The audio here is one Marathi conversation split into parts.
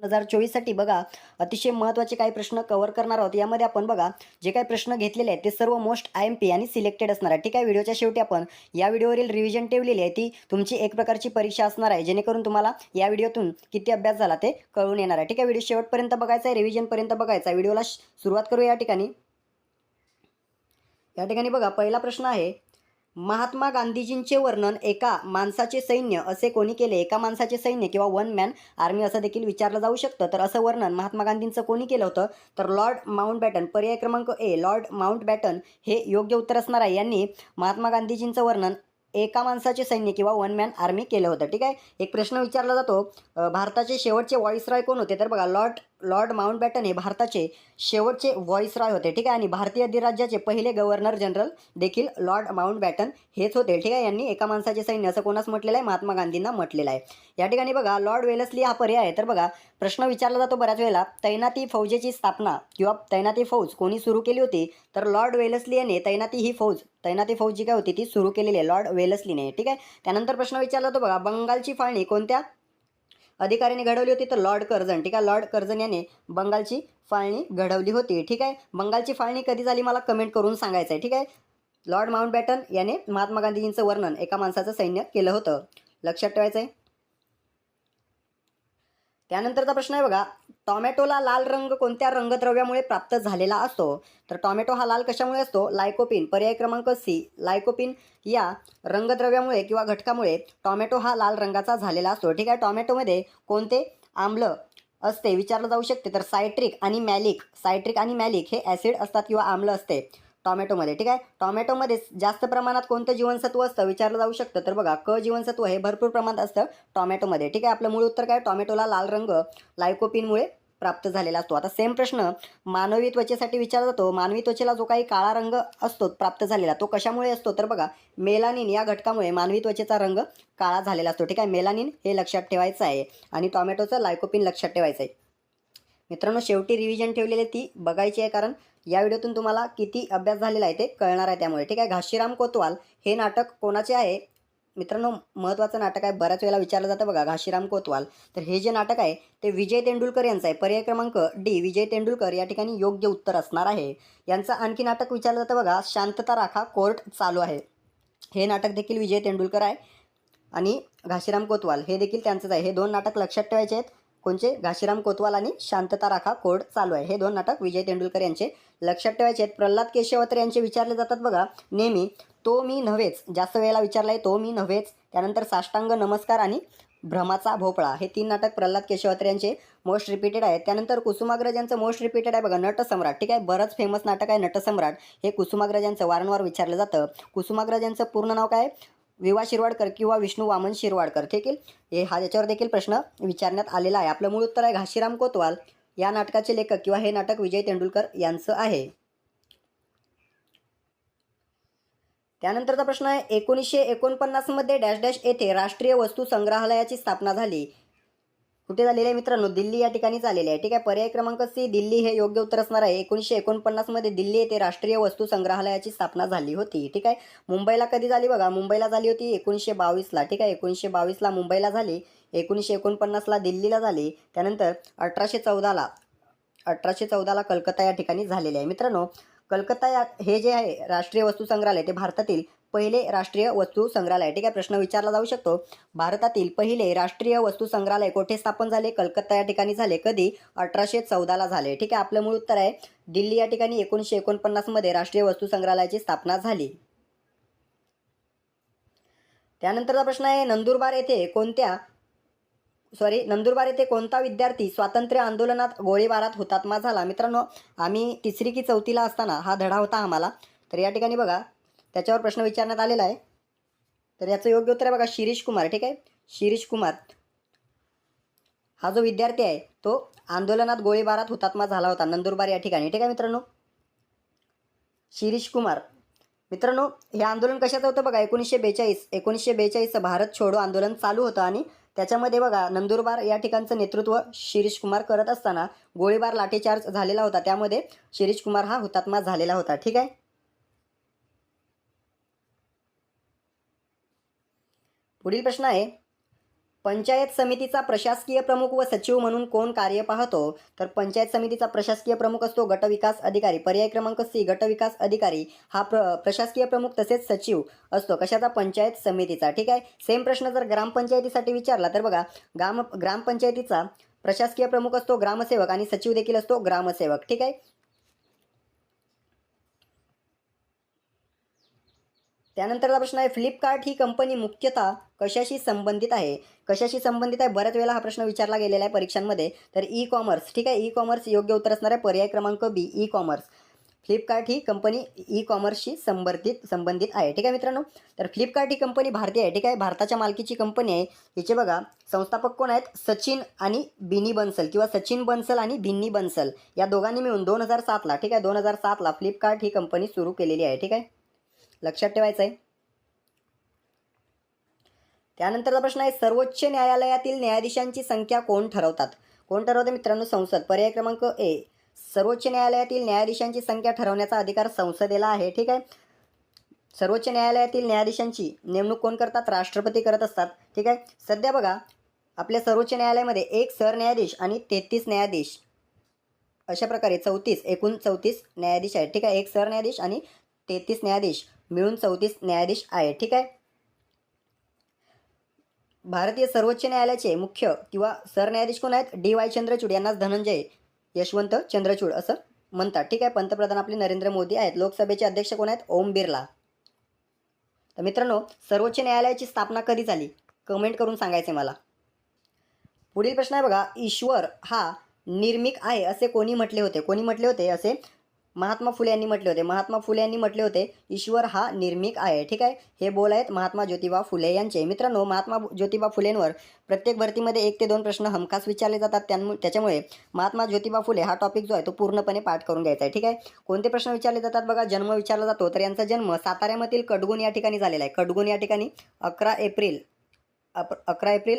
2024साठी बघा अतिशय महत्त्वाचे काही प्रश्न कव्हर करणार आहोत. यामध्ये आपण बघा जे काही प्रश्न घेतलेले आहेत ते सर्व मोस्ट IMP आणि सिलेक्टेड असणार आहे. ठीक आहे. व्हिडिओच्या शेवटी आपण या व्हिडिओवरील रिव्हिजन ठेवलेली आहे, ती तुमची एक प्रकारची परीक्षा असणार आहे, जेणेकरून तुम्हाला या व्हिडिओतून किती अभ्यास झाला ते कळून येणार आहे. ठीक आहे. व्हिडिओ शेवटपर्यंत बघायचा आहे, रिव्हिजनपर्यंत बघायचा आहे. व्हिडिओला सुरुवात करूया. या ठिकाणी बघा पहिला प्रश्न आहे, महात्मा गांधीजींचे वर्णन एका माणसाचे सैन्य असे कोणी केले? एका माणसाचे सैन्य किंवा वन मॅन आर्मी असं देखील विचारलं जाऊ शकतं. तर असं वर्णन महात्मा गांधींचं कोणी केलं होतं? तर लॉर्ड माउंटबॅटन. पर्याय क्रमांक ए लॉर्ड माउंटबॅटन हे योग्य उत्तर असणार आहे. यांनी महात्मा गांधीजींचं वर्णन एका माणसाचे सैन्य किंवा वन मॅन आर्मी केलं होतं. ठीक आहे. एक प्रश्न विचारला जातो, भारताचे शेवटचे व्हॉइसरॉय कोण होते? तर बघा लॉर्ड माउंटबॅटन हे भारताचे शेवटचे व्हॉइसरॉय होते. ठीक आहे. आणि भारतीय अधिराज्याचे पहिले गव्हर्नर जनरल देखील लॉर्ड माउंटबॅटन हेच होते. ठीक आहे. यांनी एका माणसाचे सैन्य असं कोणास म्हटलेलं आहे? महात्मा गांधींना म्हटलेलं आहे. या ठिकाणी बघा लॉर्ड वेलस्ली हा पर्याय आहे. तर बघा प्रश्न विचारला जातो बऱ्याच वेळेला, तैनाती फौजेची स्थापना किंवा तैनाती फौज कोणी सुरू केली होती? तर लॉर्ड वेलस्ली याने तैनाती फौज जी काय होती ती सुरू केलेली आहे लॉर्ड वेलस्लीने. ठीक आहे. त्यानंतर प्रश्न विचारला जातो बघा, बंगालची फाळणी कोणत्या अधिकाऱ्याने घडवली होती? तर लॉर्ड कर्झन. ठीक आहे. लॉर्ड कर्झन याने बंगालची फाळणी घडवली होती. ठीक आहे. बंगालची फाळणी कधी झाली मला कमेंट करून सांगायचं आहे. ठीक आहे. लॉर्ड माउंटबॅटन याने महात्मा गांधीजींचं वर्णन एका माणसाचं सैन्य केलं होतं. लक्षात ठेवायचं आहे. त्यानंतरचा प्रश्न आहे बघा, टॉमॅटोला लाल रंग कोणत्या रंगद्रव्यामुळे प्राप्त झालेला असतो? तर टॉमॅटो हा लाल कशामुळे असतो? लायकोपिन. पर्याय क्रमांक सी लायकोपिन या रंगद्रव्यामुळे किंवा घटकामुळे टॉमॅटो हा लाल रंगाचा झालेला असतो. ठीक आहे. टॉमॅटोमध्ये कोणते आम्ल असते विचारलं जाऊ शकते? तर सायट्रिक आणि मॅलिक हे ॲसिड असतात किंवा आम्ल असते टॉमॅटोमध्ये. ठीक आहे. टॉमॅटोमध्ये जास्त प्रमाणात कोणतं जीवनसत्व असतं विचारलं जाऊ शकतं? तर बघा क जीवनसत्व हे भरपूर प्रमाणात असतं टॉमॅटोमध्ये. ठीक आहे. आपलं मूळ उत्तर काय? टॉमॅटोला लाल रंग लायकोपिनमुळे प्राप्त झालेला असतो. आता सेम प्रश्न मानवी त्वचेसाठी विचारला जातो. मानवी त्वचेला जो काही काळा रंग असतो प्राप्त झालेला तो कशामुळे असतो? तर बघा मेलानिन या घटकामुळे मानवी त्वचेचा रंग काळा झालेला असतो. ठीक आहे. मेलानिन हे लक्षात ठेवायचं आहे आणि टॉमॅटोचं लायकोपिन लक्षात ठेवायचं आहे. मित्रांनो शेवटी रिव्हिजन ठेवलेली ती बघायची आहे, कारण या व्हिडिओतून तुम्हाला किती अभ्यास झालेला आहे ते कळणार आहे त्यामुळे. ठीक आहे. घाशीराम कोतवाल हे नाटक कोणाचे आहे? मित्रांनो महत्त्वाचं नाटक आहे, बऱ्याच वेळेला विचारलं जातं बघा घाशीराम कोतवाल. तर हे जे नाटक आहे ते विजय तेंडुलकर यांचं आहे. पर्याय क्रमांक डी विजय तेंडुलकर या ठिकाणी योग्य उत्तर असणार आहे. यांचं आणखी नाटक विचारलं जातं बघा, शांतता राखा कोर्ट चालू आहे. हे नाटक देखील विजय तेंडुलकर आहे आणि घाशीराम कोतवाल हे देखील त्यांचंच आहे. हे दोन नाटक लक्षात ठेवायचे आहेत. कोणचे? घाशीराम कोतवाल आणि शांतता राखा कोर्ट चालू आहे. हे दोन नाटक विजय तेंडुलकर यांचे लक्षात ठेवायचे आहेत. प्रल्हाद केशवत्र यांचे विचारले जातात बघा नेहमी, तो मी नव्हेच जास्त वेळेला विचारलं आहे, तो मी नव्हेच. त्यानंतर साष्टांग नमस्कार आणि भ्रमाचा भोपळा हे तीन नाटक प्रल्हाद केशवत्र यांचे मोस्ट रिपीटेड आहेत. त्यानंतर कुसुमाग्रज यांचं मोस्ट रिपीटेड आहे बघा नटसम्राट. ठीक आहे. बरंच फेमस नाटक आहे नटसम्राट. हे कुसुमाग्रज यांचं वारंवार विचारलं जातं. कुसुमाग्रज यांचं पूर्ण नाव काय? विवा शिरवाडकर किंवा विष्णू वामन शिरवाडकर. ठीक आहे. हा याच्यावर देखील प्रश्न विचारण्यात आलेला आहे. आपलं मूळ उत्तर आहे घाशीराम कोतवाल या नाटकाचे लेखक किंवा हे नाटक विजय तेंडुलकर यांचं आहे. त्यानंतरचा प्रश्न आहे, 1949 मध्ये डॅश डॅश येथे राष्ट्रीय वस्तू संग्रहालयाची स्थापना झाली. कुठे झालेली आहे मित्रांनो? दिल्ली या ठिकाणी झालेली आहे. ठीक आहे. पर्याय क्रमांक सी दिल्ली हे योग्य उत्तर असणार आहे. 1949 मध्ये दिल्ली येथे राष्ट्रीय वस्तू संग्रहालयाची स्थापना झाली होती. ठीक आहे. मुंबईला कधी झाली बघा? मुंबईला झाली होती 1922ला. ठीक आहे. 1922ला मुंबईला झाली, 1949ला दिल्लीला झाली, त्यानंतर 1814ला कलकत्ता या ठिकाणी झालेले आहे. मित्रांनो कलकत्ता हे जे आहे राष्ट्रीय वस्तू संग्रहालय ते भारतातील पहिले राष्ट्रीय वस्तू संग्रहालय. ठीक आहे. प्रश्न विचारला जाऊ शकतो, भारतातील पहिले राष्ट्रीय वस्तू संग्रहालय कोठे स्थापन झाले? कलकत्ता या ठिकाणी झाले. कधी? 1814ला झाले. ठीक आहे. आपलं मूळ उत्तर आहे दिल्ली या ठिकाणी 1949 मध्ये राष्ट्रीय वस्तू संग्रहालयाची स्थापना झाली. त्यानंतरचा प्रश्न आहे, नंदुरबार येथे कोणता विद्यार्थी स्वातंत्र्य आंदोलनात गोळीबारात हुतात्मा झाला? मित्रांनो आम्ही 3री की 4थीला असताना हा धडा होता आम्हाला. तर या ठिकाणी बघा त्याच्यावर प्रश्न विचारण्यात आलेला आहे. तर याचं योग्य उत्तर आहे बघा शिरीष कुमार. ठीक आहे. शिरीष कुमार हा जो विद्यार्थी आहे तो आंदोलनात गोळीबारात हुतात्मा झाला होता नंदुरबार या ठिकाणी. ठीक आहे मित्रांनो. शिरीष कुमार. मित्रांनो हे आंदोलन कशाचं होतं बघा? 1942चं भारत छोडो आंदोलन चालू होतं आणि त्याच्यामध्ये बघा नंदुरबार या ठिकाणचं नेतृत्व शिरीष कुमार करत असताना गोळीबार लाठीचार्ज झालेला होता. त्यामध्ये शिरीष कुमार हा हुतात्मा झालेला होता. ठीक आहे. पुढील प्रश्न आहे, पंचायत समितीचा प्रशासकीय प्रमुख व सचिव म्हणून कोण कार्य पाहतो? तर पंचायत समितीचा प्रशासकीय प्रमुख असतो गटविकास अधिकारी. पर्याय क्रमांक सी गटविकास अधिकारी हा प्रशासकीय प्रमुख तसेच सचिव असतो. कशाचा? पंचायत समितीचा. ठीक आहे. सेम प्रश्न जर ग्रामपंचायतीसाठी विचारला तर बघा, ग्रामपंचायतीचा प्रशासकीय प्रमुख असतो ग्रामसेवक आणि सचिव देखील असतो ग्रामसेवक. ठीक आहे. त्यानंतरचा प्रश्न आहे, फ्लिपकार्ट ही कंपनी मुख्यतः कशाशी संबंधित आहे? कशाशी संबंधित आहे? बऱ्याच वेळेला हा प्रश्न विचारला गेलेला आहे परीक्षांमध्ये. तर ई कॉमर्स. ठीक आहे. ई कॉमर्स योग्य उत्तर असणार आहे. पर्याय क्रमांक बी ई कॉमर्स. फ्लिपकार्ट ही कंपनी ई कॉमर्सशी संबंधित आहे. ठीक आहे मित्रांनो. तर फ्लिपकार्ट ही कंपनी भारतीय आहे. ठीक आहे. भारताच्या मालकीची कंपनी आहे. हिचे बघा संस्थापक कोण आहेत? सचिन आणि बिनी बन्सल किंवा सचिन बन्सल आणि बिन्नी बन्सल या दोघांनी मिळून 2007ला, ठीक आहे, 2007ला फ्लिपकार्ट ही कंपनी सुरू केलेली आहे. ठीक आहे. लक्षात ठेवायचं आहे. त्यानंतरचा प्रश्न आहे, सर्वोच्च न्यायालयातील न्यायाधीशांची संख्या कोण ठरवतात? कोण ठरवते मित्रांनो? संसद. पर्याय क्रमांक ए. सर्वोच्च न्यायालयातील न्यायाधीशांची संख्या ठरवण्याचा अधिकार संसदेला आहे. ठीक आहे. सर्वोच्च न्यायालयातील न्यायाधीशांची नेमणूक कोण करतात? राष्ट्रपती करत असतात. ठीक आहे. सध्या बघा आपल्या सर्वोच्च न्यायालयामध्ये एक सरन्यायाधीश आणि 33 न्यायाधीश अशा प्रकारे एकूण 34 न्यायाधीश आहेत. ठीक आहे. एक सरन्यायाधीश आणि 33 न्यायाधीश मिळून 34 न्यायाधीश आहेत. ठीक आहे. भारतीय सर्वोच्च न्यायालयाचे मुख्य किंवा सरन्यायाधीश कोण आहेत? डी.वाय. चंद्रचूड यांनाच धनंजय यशवंत चंद्रचूड असं म्हणतात. ठीक आहे. पंतप्रधान आपले नरेंद्र मोदी आहेत. लोकसभेचे अध्यक्ष कोण आहेत? ओम बिर्ला. तर मित्रांनो, सर्वोच्च न्यायालयाची स्थापना कधी झाली? कमेंट करून सांगायचे मला. पुढील प्रश्न आहे बघा, ईश्वर हा निर्मिक आहे असे कोणी म्हटले होते? कोणी म्हटले होते असे? महात्मा फुले यांनी म्हटले होते. महात्मा फुले यांनी म्हटले होते ईश्वर हा निर्मिक आहे. ठीक आहे. हे बोल आहेत महात्मा ज्योतिबा फुले यांचे. मित्रांनो, महात्मा ज्योतिबा फुलेंवर प्रत्येक भरतीमध्ये 1 ते 2 प्रश्न हमखास विचारले जातात. त्याच्यामुळे महात्मा ज्योतिबा फुले हा टॉपिक जो आहे तो पूर्णपणे पाठ करून घ्यायचा आहे. ठीक आहे. कोणते प्रश्न विचारले जातात बघा? जन्म विचारला जातो. तर यांचा जन्म साताऱ्यामधील कडगुण या ठिकाणी झालेला आहे. कडगुण या ठिकाणी 11 एप्रिल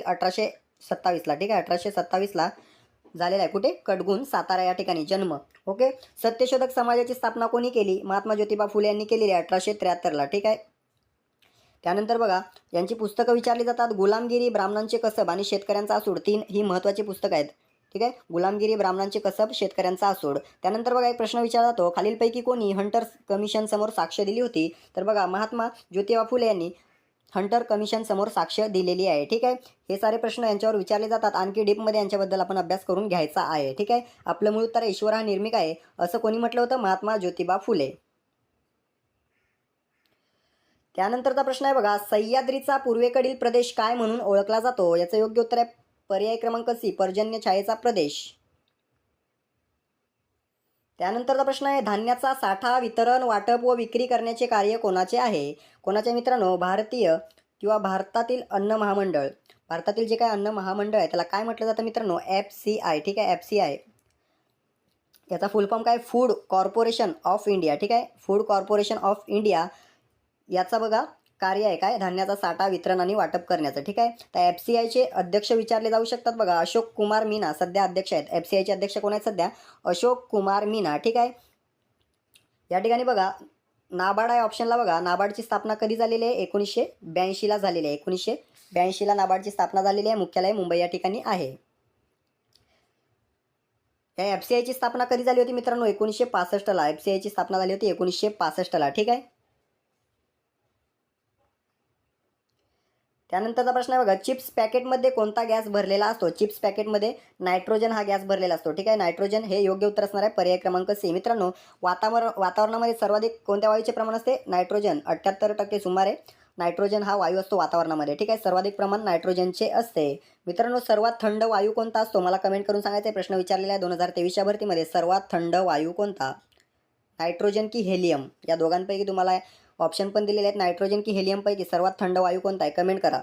1827ला. ठीक आहे. 1827ला झालेला आहे. कुठे? कडगुण, सातारा या ठिकाणी जन्म. ओके. सत्यशोधक समाजाची स्थापना कोणी केली? महात्मा ज्योतिबा फुले यांनी केलेली आहे 1873ला. ठीक आहे. त्यानंतर बघा यांची पुस्तकं विचारली जातात. गुलामगिरी, ब्राह्मणांचे कसब आणि शेतकऱ्यांचा आसूड. 3 ही महत्त्वाची पुस्तकं आहेत. ठीक आहे. गुलामगिरी, ब्राह्मणांचे कसब, शेतकऱ्यांचा आसूड. त्यानंतर बघा एक प्रश्न विचारला जातो, खालीलपैकी कोणी हंटर कमिशन समोर साक्ष दिली होती? तर बघा महात्मा ज्योतिबा फुले यांनी हंटर कमिशन समोर साक्ष दिलेली आहे. ठीक आहे. हे सारे प्रश्न यांच्यावर विचारले जातात. आणखी डीपमध्ये यांच्याबद्दल आपण अभ्यास करून घ्यायचा आहे. ठीक आहे. आपलं मूळ उत्तर ईश्वर हा निर्मिक आहे असं कोणी म्हटलं होतं? महात्मा ज्योतिबा फुले. त्यानंतरचा प्रश्न आहे बघा, सह्याद्रीचा पूर्वेकडील प्रदेश काय म्हणून ओळखला जातो? याचं योग्य उत्तर आहे पर्याय क्रमांक सी पर्जन्य छायेचा प्रदेश. त्यानंतरचा प्रश्न आहे, धान्याचा साठा, वितरण, वाटप व विक्री करण्याचे कार्य कोणाचे आहे? कोणाचे मित्रांनो? भारतीय किंवा भारतातील अन्न महामंडळ. भारतातील जे काय अन्न महामंडळ आहे त्याला काय म्हटलं जातं मित्रांनो? FCI. ठीक आहे. FCI. याचा फुल फॉर्म काय? Food corporation of India. ठीक आहे. फूड कॉर्पोरेशन ऑफ इंडिया याचा बघा कार्य आहे काय? धान्याचा साठा, वितरण आणि वाटप करण्याचं. ठीक आहे. तर FCIचे अध्यक्ष विचारले जाऊ शकतात बघा. अशोक कुमार मीना सध्या अध्यक्ष आहेत. FCIचे अध्यक्ष कोण आहेत सध्या? अशोक कुमार मीना. ठीक आहे. या ठिकाणी बघा नाबार्ड आहे ऑप्शनला. बघा नाबार्डची स्थापना कधी झालेली आहे? 1982ला झालेली आहे. 1982ला नाबार्डची स्थापना झालेली आहे. मुख्यालय मुंबई या ठिकाणी आहे. या FCIची स्थापना कधी झाली होती मित्रांनो? 1965ला. FCIची स्थापना झाली होती 1965ला. ठीक आहे. त्यानंतरचा प्रश्न आहे बघा, चिप्स पॅकेटमध्ये कोणता गॅस भरलेला असतो? चिप्स पॅकेटमध्ये नायट्रोजन हा गॅस भरलेला असतो. ठीक आहे. नायट्रोजन हे योग्य उत्तर असणार आहे पर्याय क्रमांक सी. मित्रांनो, वातावरणामध्ये सर्वाधिक कोणत्या वायूचे प्रमाण असते? नायट्रोजन. 78% सुमारे नायट्रोजन हा वायू असतो वातावरणामध्ये. ठीक आहे. सर्वाधिक प्रमाण नायट्रोजनचे असते. मित्रांनो, सर्वात थंड वायू कोणता असतो? मला कमेंट करून सांगायचे. प्रश्न विचारलेला आहे 2023च्या भरतीमध्ये. सर्वात थंड वायू कोणता? नायट्रोजन की हेलियम? या दोघांपैकी तुम्हाला ऑप्शन पण दिलेले आहेत. नायट्रोजन की हेलियम पैकी सर्वात थंड वायू कोणता आहे? कमेंट करा.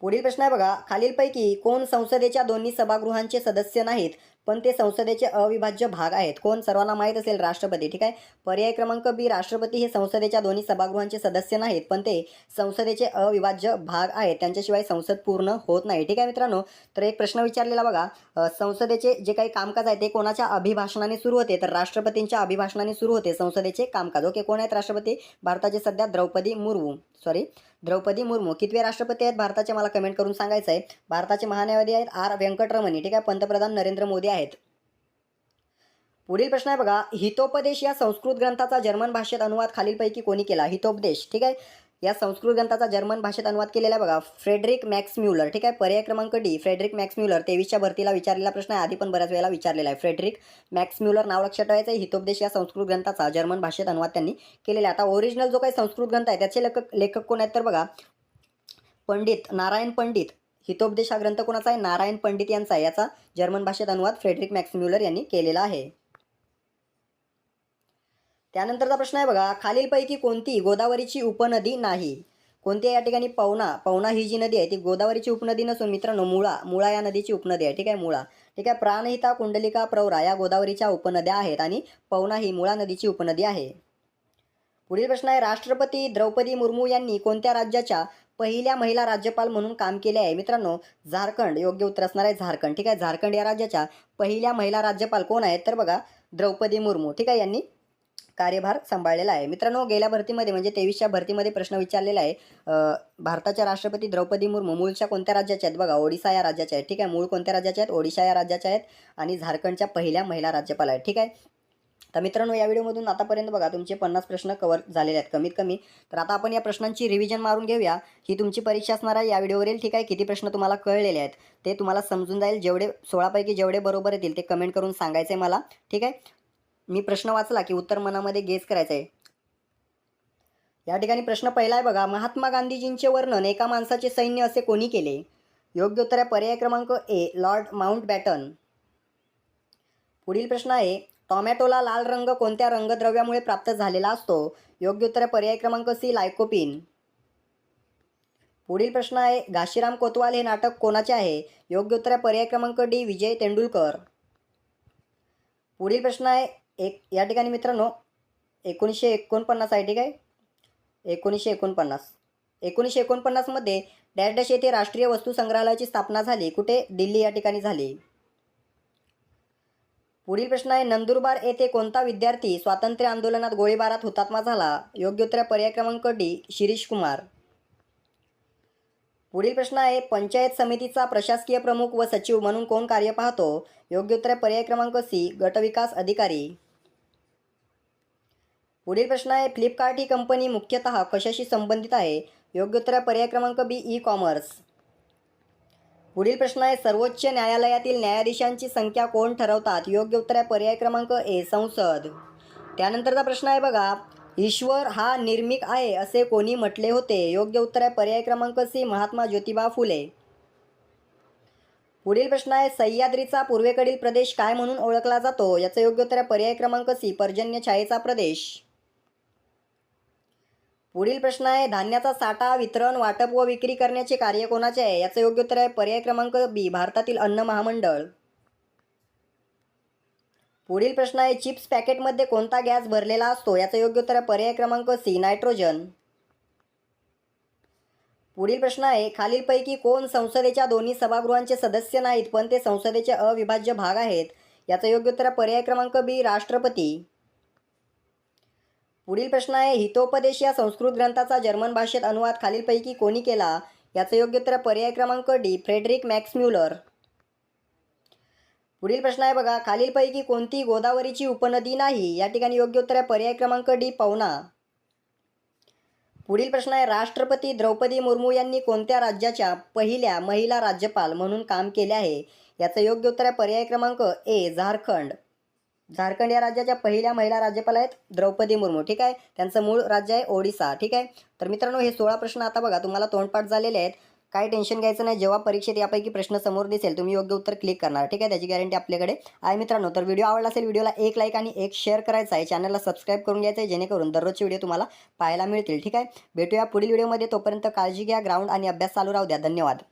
पुढील प्रश्न आहे बघा, खालीलपैकी कोण संसदेच्या दोन्ही सभागृहांचे सदस्य नाहीत पण ते संसदेचे अविभाज्य भाग आहेत? कोण? सर्वांना माहीत असेल, राष्ट्रपती. ठीक आहे. पर्याय क्रमांक बी राष्ट्रपती हे संसदेच्या दोन्ही सभागृहांचे सदस्य नाहीत पण ते संसदेचे अविभाज्य भाग आहेत. त्यांच्याशिवाय संसद पूर्ण होत नाही. ठीक आहे मित्रांनो. तर एक प्रश्न विचारलेला बघा, संसदेचे जे काही कामकाज आहे ते कोणाच्या अभिभाषणाने सुरू होते? तर राष्ट्रपतींच्या अभिभाषणाने सुरू होते संसदेचे कामकाज. ओके. कोण आहेत राष्ट्रपती? भारताचे सध्या द्रौपदी मुर्मू. द्रौपदी मुर्मू. कितवे राष्ट्रपती आहेत भारताचे मला कमेंट करून सांगायचं आहे. भारताचे महान्यायवादी आहेत आर व्यंकटरमणी. ठीक आहे. पंतप्रधान नरेंद्र मोदी आहेत. पुढील प्रश्न आहे बघा, हितोपदेश या संस्कृत ग्रंथाचा जर्मन भाषेत अनुवाद खालीलपैकी कोणी केला? हितोपदेश. ठीक आहे. या संस्कृत ग्रंथाचा जर्मन भाषेत अनुवाद केलेला आहे बघा फ्रेडरिक मॅक्स म्युलर. ठीक आहे. पर्याय क्रमांक डी फ्रेडरिक मॅक्स म्युलर. 23च्या भरतीला विचारलेला प्रश्न आहे, आधी पण बऱ्याच वेळेला विचारलेला आहे. फ्रेडरिक मॅक्स म्युलर नाव लक्षात ठेवायचं आहे. हितोपदेश या संस्कृत ग्रंथाचा जर्मन भाषेत अनुवाद त्यांनी केलेला आहे. आता ओरिजिनल जो काही संस्कृत ग्रंथ आहे त्याचे लेखक कोण आहेत तर बघा पंडित नारायण पंडित. हितोपदेश हा ग्रंथ कोणाचा आहे? नारायण पंडित यांचा आहे. याचा जर्मन भाषेत अनुवाद फ्रेडरिक मॅक्स म्युलर यांनी केलेला आहे. त्यानंतरचा प्रश्न आहे बघा, खालीलपैकी कोणती गोदावरीची उपनदी नाही? कोणती आहे या ठिकाणी? पवना ही जी नदी आहे ती गोदावरीची उपनदी नसून मित्रांनो मुळा या नदीची उपनदी आहे. ठीक आहे. मुळा. ठीक आहे. प्राणहिता, कुंडलिका, प्रवरा या गोदावरीच्या उपनद्या आहेत आणि पवना ही मुळा नदीची उपनदी आहे. पुढील प्रश्न आहे, राष्ट्रपती द्रौपदी मुर्मू यांनी कोणत्या राज्याच्या पहिल्या महिला राज्यपाल म्हणून काम केले आहे? मित्रांनो झारखंड योग्य उत्तर असणार आहे. झारखंड. ठीक आहे. झारखंड या राज्याच्या पहिल्या महिला राज्यपाल कोण आहेत तर बघा द्रौपदी मुर्मू. ठीक आहे. यांनी कार्यभार सांभाळलेला आहे. मित्रांनो गेल्या भरतीमध्ये म्हणजे 23च्या भरतीमध्ये प्रश्न विचारलेला आहे, भारताच्या राष्ट्रपती द्रौपदी मुर्मू मूळच्या कोणत्या राज्याच्या आहेत? बघा ओडिशा या राज्याच्या आहेत. ठीक आहे. मूळ कोणत्या राज्याच्या आहेत? ओडिशा या राज्याच्या आहेत आणि झारखंडच्या पहिल्या महिला राज्यपाल आहेत. ठीक आहे. तर मित्रांनो या व्हिडिओमधून आतापर्यंत बघा तुमचे 50 प्रश्न कव्हर झालेले आहेत कमीत कमी. तर आता आपण या प्रश्नांची रिव्हिजन मारून घेऊया. ही तुमची परीक्षा असणार आहे या व्हिडिओवरील. ठीक आहे. किती प्रश्न तुम्हाला कळलेले आहेत ते तुम्हाला समजून जाईल. 16 पैकी जेवढे बरोबर येतील ते कमेंट करून सांगायचे मला. ठीक आहे. मी प्रश्न वाचला की उत्तर मनामध्ये गेस करायचं आहे. या ठिकाणी प्रश्न पहिला आहे बघा, महात्मा गांधीजींचे वर्णन एका माणसाचे सैन्य असे कोणी केले? योग्य उत्तर आहे पर्याय क्रमांक ए लॉर्ड माउंटबॅटन. पुढील प्रश्न आहे, टोमॅटोला लाल रंग कोणत्या रंगद्रव्यामुळे प्राप्त झालेला असतो? योग्य उत्तर आहे पर्याय क्रमांक सी लायकोपिन. पुढील प्रश्न आहे, घाशीराम कोतवाल हे नाटक कोणाचे आहे? योग्य उत्तर आहे पर्याय क्रमांक डी विजय तेंडुलकर. पुढील प्रश्न आहे या ठिकाणी मित्रांनो 1949 आहे. ठीक आहे. 1949 मध्ये डॅश डॅश येथे राष्ट्रीय वस्तू संग्रहालयाची स्थापना झाली. कुठे? दिल्ली या ठिकाणी झाली. पुढील प्रश्न आहे, नंदुरबार येथे कोणता विद्यार्थी स्वातंत्र्य आंदोलनात गोळीबारात हुतात्मा झाला? योग्य उत्तर पर्याय क्रमांक डी शिरीष कुमार. पुढील प्रश्न आहे, पंचायत समितीचा प्रशासकीय प्रमुख व सचिव म्हणून कोण कार्य पाहतो? योग्य उत्तर पर्याय क्रमांक सी गटविकास अधिकारी. पुढील प्रश्न आहे, फ्लिपकार्ट ही कंपनी मुख्यतः कशाशी संबंधित आहे? योग्य उत्तर पर्याय क्रमांक बी ई कॉमर्स. पुढील प्रश्न आहे, सर्वोच्च न्यायालयातील न्यायाधीशांची संख्या कोण ठरवतात? योग्य उत्तर आहे पर्याय क्रमांक ए संसद. त्यानंतरचा प्रश्न आहे बघा, ईश्वर हा निर्मिक आहे असे कोणी म्हटले होते? योग्य उत्तर आहे पर्याय क्रमांक सी महात्मा ज्योतिबा फुले. पुढील प्रश्न आहे, सह्याद्रीचा पूर्वेकडील प्रदेश काय म्हणून ओळखला जातो? याचं योग्य उत्तर आहे पर्याय क्रमांक सी पर्जन्य छायेचा प्रदेश. पुढील प्रश्न आहे, धान्याचा साठा वितरण वाटप व विक्री करण्याचे कार्य कोणाचे आहे? याचं योग्य उत्तर आहे पर्याय क्रमांक बी भारतातील अन्न महामंडळ. पुढील प्रश्न आहे, चिप्स पॅकेटमध्ये कोणता गॅस भरलेला असतो? याचं योग्य उत्तर आहे पर्याय क्रमांक सी नायट्रोजन. पुढील प्रश्न आहे, खालीलपैकी कोण संसदेच्या दोन्ही सभागृहांचे सदस्य नाहीत पण ते संसदेचे अविभाज्य भाग आहेत? याचं योग्य उत्तर आहे पर्याय क्रमांक बी राष्ट्रपती. पुढील प्रश्न आहे, हितोपदेश या संस्कृत ग्रंथाचा जर्मन भाषेत अनुवाद खालीलपैकी कोणी केला? याचं योग्य उत्तर पर्याय क्रमांक डी फ्रेडरिक मॅक्स म्युलर. पुढील प्रश्न आहे बघा, खालीलपैकी कोणती गोदावरीची उपनदी नाही? या ठिकाणी योग्य उत्तर आहे पर्याय क्रमांक डी पवना. पुढील प्रश्न आहे, राष्ट्रपती द्रौपदी मुर्मू यांनी कोणत्या राज्याच्या पहिल्या महिला राज्यपाल म्हणून काम केले आहे? याचं योग्य उत्तर आहे पर्याय क्रमांक ए झारखंड. झारखंड या राज्याच्या पहिल्या महिला राज्यपाल आहेत द्रौपदी मुर्मू. ठीक आहे. त्यांचं मूळ राज्य आहे ओडिसा. ठीक आहे. तर मित्रांनो हे 16 प्रश्न आता बघा तुम्हाला तोंडपाठ झालेले आहेत. काही टेन्शन घ्यायचं नाही. जेव्हा परीक्षेत यापैकी प्रश्न समोर दिसेल तुम्ही योग्य उत्तर क्लिक करणार. ठीक आहे. त्याची गॅरंटी आपल्याकडे आहे मित्रांनो. तर व्हिडिओ आवडला असेल व्हिडिओला एक लाईक आणि एक शेअर करायचा आहे. चॅनलला सबस्क्राईब करून घ्यायचं आहे जेणेकरून दररोजचे व्हिडिओ तुम्हाला पाहायला मिळतील. ठीक आहे. भेटूया पुढील व्हिडिओमध्ये. तोपर्यंत काळजी घ्या. ग्राउंड आणि अभ्यास चालू राहू द्या. धन्यवाद.